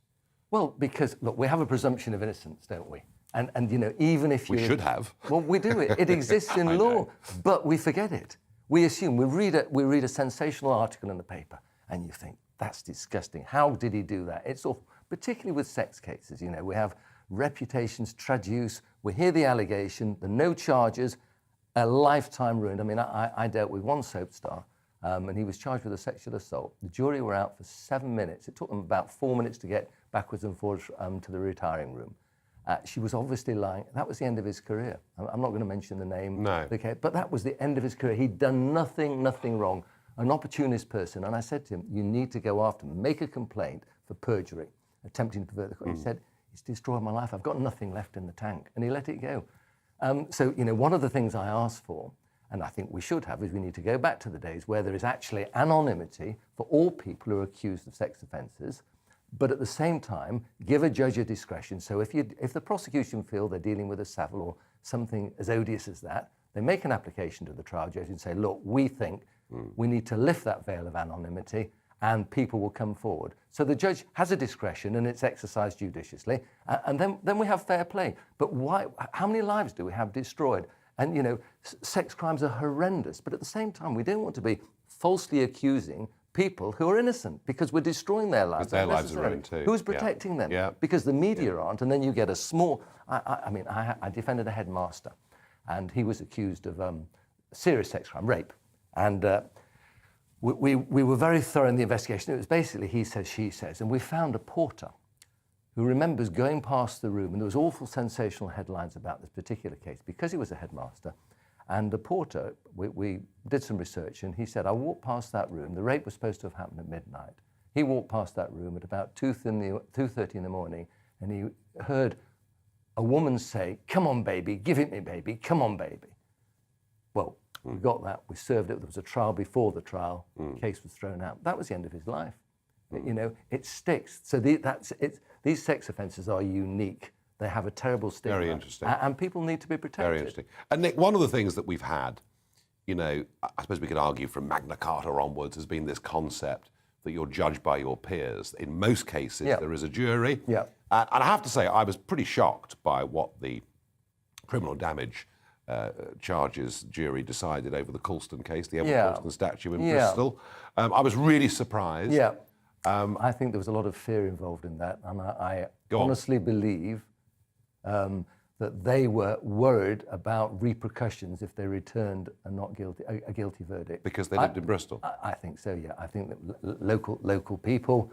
Well, because, look, we have a presumption of innocence, don't we? And you know, even if we should have. Well, we do it. It exists in law, but we forget it. We assume we read a sensational article in the paper, and you think that's disgusting. How did he do that? It's awful, particularly with sex cases. You know, we have reputations, traduce. We hear the allegation, the no charges, a lifetime ruined. I mean, I dealt with one soap star, and he was charged with a sexual assault. The jury were out for 7 minutes. It took them about 4 minutes to get backwards and forwards to the retiring room. She was obviously lying. That was the end of his career. I'm not going to mention the name, but that was the end of his career. He'd done nothing wrong. An opportunist person. And I said to him, you need to go after him, make a complaint for perjury, attempting to pervert the court. He said, it's destroyed my life. I've got nothing left in the tank. And he let it go. So, you know, one of the things I asked for, and I think we should have, is we need to go back to the days where there is actually anonymity for all people who are accused of sex offences, but at the same time, give a judge a discretion. So if the prosecution feel they're dealing with a Savile or something as odious as that, they make an application to the trial judge and say, look, we think we need to lift that veil of anonymity and people will come forward. So the judge has a discretion and it's exercised judiciously, and then we have fair play. But why? How many lives do we have destroyed? And, you know, sex crimes are horrendous, but at the same time, we don't want to be falsely accusing people who are innocent, because we're destroying their lives. Because their lives are ruined too. Who's protecting them? Yeah. Because the media aren't, and then you get a small... I defended a headmaster, and he was accused of serious sex crime, rape. And we were very thorough in the investigation. It was basically he says, she says, and we found a porter who remembers going past the room, and there was awful sensational headlines about this particular case, because he was a headmaster. And the porter, we did some research, and he said, I walked past that room. The rape was supposed to have happened at midnight. He walked past that room at about 2:30 in the morning, and he heard a woman say, come on, baby, give it me, baby, come on, baby. Well, we got that, we served it. There was a trial before the trial. The case was thrown out. That was the end of his life. You know, it sticks. So these sex offences are unique. They have a terrible stigma. Very interesting. And people need to be protected. Very interesting. And Nick, one of the things that we've had, you know, I suppose we could argue from Magna Carta onwards, has been this concept that you're judged by your peers. In most cases, there is a jury. Yeah. And I have to say, I was pretty shocked by what the criminal damage charges jury decided over the Colston case, the Edward Colston statue in Bristol. I was really surprised. Yeah. I think there was a lot of fear involved in that, and I honestly believe that they were worried about repercussions if they returned a guilty verdict. Because they lived in Bristol? I think so, yeah. I think that local people,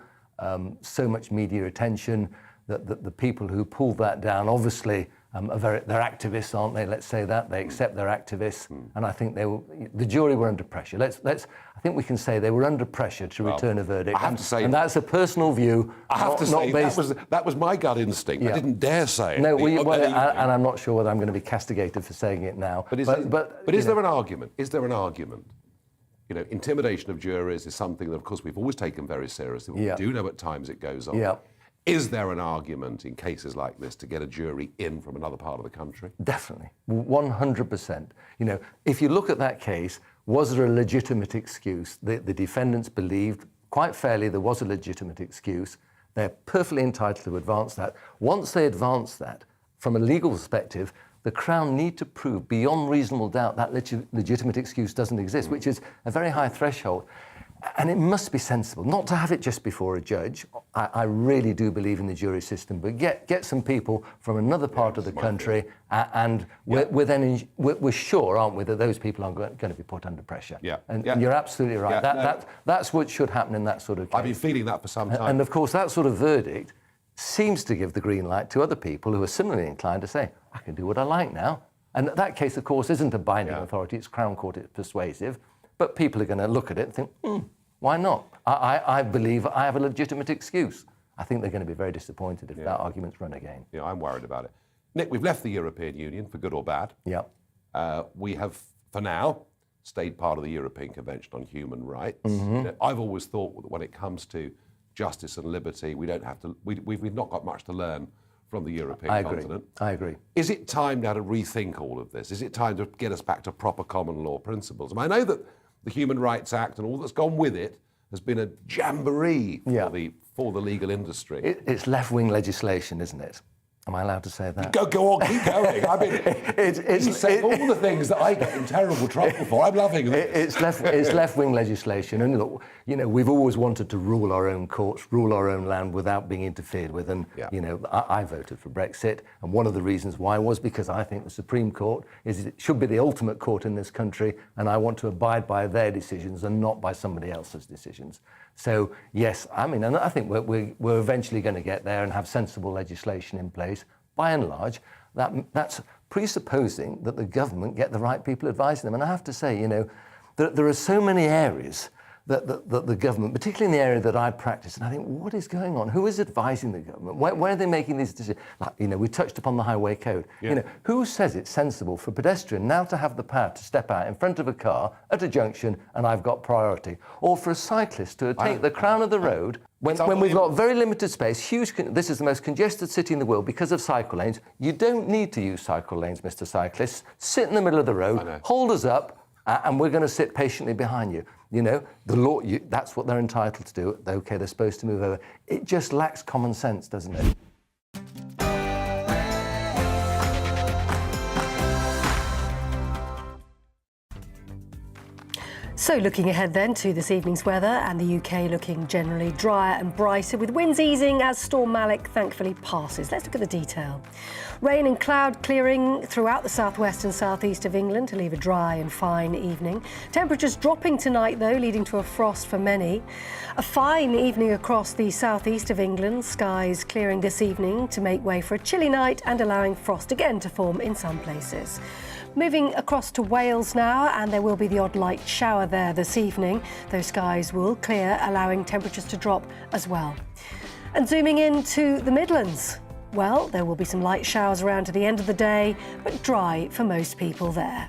so much media attention, that the people who pulled that down obviously they're activists, aren't they? Let's say that. They accept they're activists, and I think the jury were under pressure. I think we can say they were under pressure to return a verdict. I have to say, and that's a personal view. I have to say that was my gut instinct. I didn't dare say it. No, and I'm not sure whether I'm going to be castigated for saying it now. But is there an argument? Is there an argument? You know, intimidation of juries is something that, of course, we've always taken very seriously. We do know at times it goes on. Yeah. Is there an argument in cases like this to get a jury in from another part of the country? Definitely, 100%. You know, if you look at that case, was there a legitimate excuse? The defendants believed, quite fairly, there was a legitimate excuse. They're perfectly entitled to advance that. Once they advance that, from a legal perspective, the Crown need to prove beyond reasonable doubt that legitimate excuse doesn't exist, which is a very high threshold. And it must be sensible, not to have it just before a judge. I really do believe in the jury system, but get some people from another part of the country, and we're sure, aren't we, that those people aren't going to be put under pressure. And you're absolutely right. That's what should happen in that sort of case. I've been feeling that for some time. And of course, that sort of verdict seems to give the green light to other people who are similarly inclined to say, I can do what I like now. And that case, of course, isn't a binding authority. It's Crown Court, it's persuasive. But people are going to look at it and think, why not? I believe I have a legitimate excuse. I think they're going to be very disappointed if that argument's run again. Yeah, I'm worried about it. Nick, we've left the European Union, for good or bad. Yeah. We have, for now, stayed part of the European Convention on Human Rights. Mm-hmm. You know, I've always thought that when it comes to justice and liberty, we don't have to. We've not got much to learn from the European continent. I agree. Is it time now to rethink all of this? Is it time to get us back to proper common law principles? I know that the Human Rights Act and all that's gone with it has been a jamboree for the legal industry. It's left-wing legislation, isn't it? Am I allowed to say that? Go on, keep going. I mean, he's saying all the things that I get in terrible trouble for. I'm loving it. It's left-wing legislation, and look, we've always wanted to rule our own courts, rule our own land without being interfered with. And I voted for Brexit, and one of the reasons why was because I think the Supreme Court should be the ultimate court in this country, and I want to abide by their decisions and not by somebody else's decisions. So yes, and I think we're eventually going to get there and have sensible legislation in place. By and large, that's presupposing that the government get the right people advising them. And I have to say, there are so many areas that the government, particularly in the area that I practice, and I think, what is going on? Who is advising the government? Where are they making these decisions? Like, we touched upon the highway code. Yeah. Who says it's sensible for a pedestrian now to have the power to step out in front of a car at a junction and I've got priority? Or for a cyclist to take the crown of the road when we've got very limited space, this is the most congested city in the world because of cycle lanes. You don't need to use cycle lanes, Mr. Cyclist. Sit in the middle of the road, hold us up, and we're going to sit patiently behind you. The law, that's what they're entitled to do. Okay, they're supposed to move over. It just lacks common sense, doesn't it? So looking ahead then to this evening's weather, and the UK looking generally drier and brighter with winds easing as Storm Malik thankfully passes. Let's look at the detail. Rain and cloud clearing throughout the southwest and southeast of England to leave a dry and fine evening. Temperatures dropping tonight though, leading to a frost for many. A fine evening across the southeast of England. Skies clearing this evening to make way for a chilly night and allowing frost again to form in some places. Moving across to Wales now, and there will be the odd light shower there this evening. Those skies will clear, allowing temperatures to drop as well. And zooming into the Midlands, well, there will be some light showers around to the end of the day, but dry for most people there.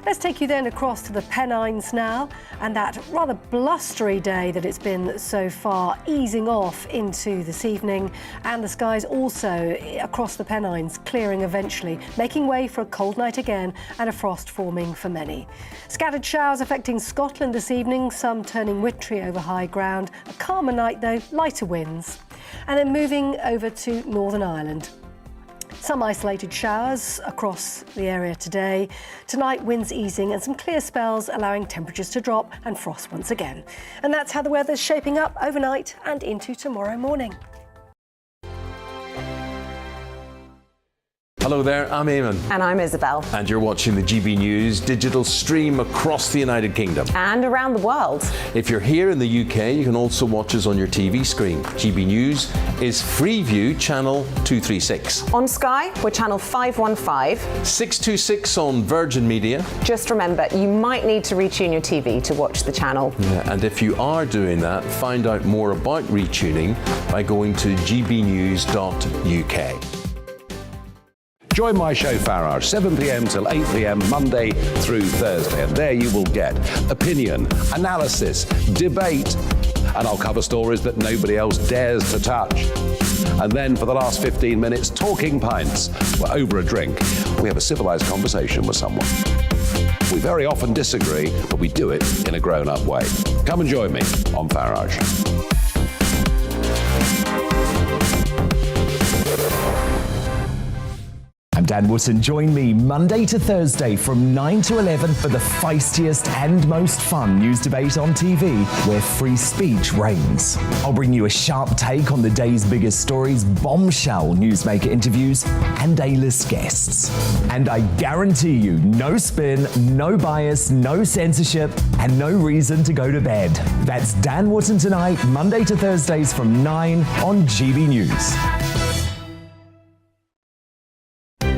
Let's take you then across to the Pennines now, and that rather blustery day that it's been so far easing off into this evening, and the skies also across the Pennines clearing eventually, making way for a cold night again and a frost forming for many. Scattered showers affecting Scotland this evening, some turning wintry over high ground. A calmer night though, lighter winds. And then moving over to Northern Ireland. Some isolated showers across the area today. Tonight, winds easing and some clear spells, allowing temperatures to drop and frost once again. And that's how the weather's shaping up overnight and into tomorrow morning. Hello there, I'm Eamon. And I'm Isabel. And you're watching the GB News digital stream across the United Kingdom. And around the world. If you're here in the UK, you can also watch us on your TV screen. GB News is Freeview channel 236. On Sky, we're channel 515. 626 on Virgin Media. Just remember, you might need to retune your TV to watch the channel. Yeah, and if you are doing that, find out more about retuning by going to gbnews.uk. Join my show Farage, 7 p.m. till 8 p.m. Monday through Thursday. And there you will get opinion, analysis, debate, and I'll cover stories that nobody else dares to touch. And then for the last 15 minutes, talking pints. We're over a drink. We have a civilized conversation with someone. We very often disagree, but we do it in a grown-up way. Come and join me on Farage. I'm Dan Wootton. Join me Monday to Thursday from 9 to 11 for the feistiest and most fun news debate on TV, where free speech reigns. I'll bring you a sharp take on the day's biggest stories, bombshell newsmaker interviews, and A-list guests. And I guarantee you, no spin, no bias, no censorship, and no reason to go to bed. That's Dan Wootton tonight, Monday to Thursdays from 9 on GB News.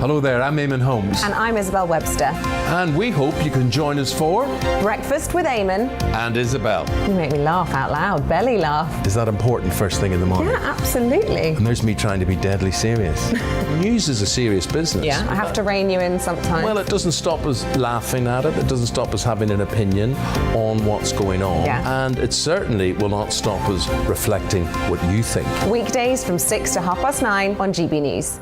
Hello there, I'm Eamon Holmes. And I'm Isabel Webster. And we hope you can join us for Breakfast with Eamon and Isabel. You make me laugh out loud, belly laugh. Is that important first thing in the morning? Yeah, absolutely. And there's me trying to be deadly serious. News is a serious business. Yeah, I have to rein you in sometimes. Well, it doesn't stop us laughing at it. It doesn't stop us having an opinion on what's going on. Yeah. And it certainly will not stop us reflecting what you think. Weekdays from 6 to 9:30 on GB News.